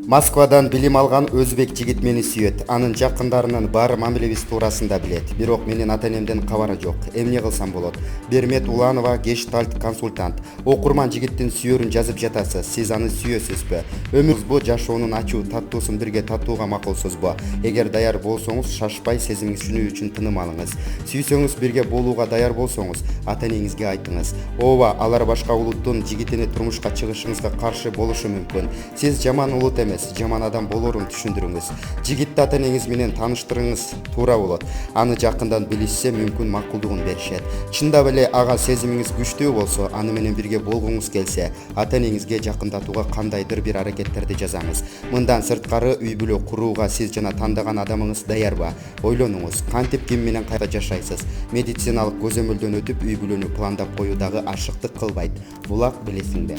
Москвадан билим алган өзбек жигит мени сүйөт. Анын жакындарынын баары мамилебиз туурасында билет. Бирок менин ата-энемден кабары жок. Эмне кылсам болот? Бермет Уланова, гештальт консультант. Окурман жигиттин сүйөрүн жазып жатасыз. Сиз аны сүйөсүзбү? Өмүрүңүзбү, жашоонун ачуу таттуусун бирге татууга макулсузбу? Эгер даяр болсоңуз, шашпай сезимиңиз түшүнүү үчүн тыным алыңыз. Сүйсөңүз, бирге болууга даяр болсоңуз, ата-энеңизге айтыңыз. Ооба, алар башка улуттун жигитини турмушка чыгышыңызга каршы болушу мүмкүн. Сиз жаман улут эмес, жаман адам болорун түшүндүрүңүз. Жигитти ата-энеңиз менен тааныштырыңыз туура болот. Аны жакындан билишсе, мүмкүн макулдугун беришет. Чындап эле ага сезимиңиз күчтүү болсо, аны менен бирге болгуңуз келсе, ата-энеңизге жакындатууга кандайдыр бир аракеттерди жасаңыз. Мындан сырткары үй бүлө курууга сиз жана тандаган адамыңыз даярбы? Ойлонуңуз, кантип ким менен кайда жашайсыз? Медициналык көзөмөлдөн өтүп үй бүлөнү пландап коюу дагы ашыктык кылбайт. Булак билесиңби?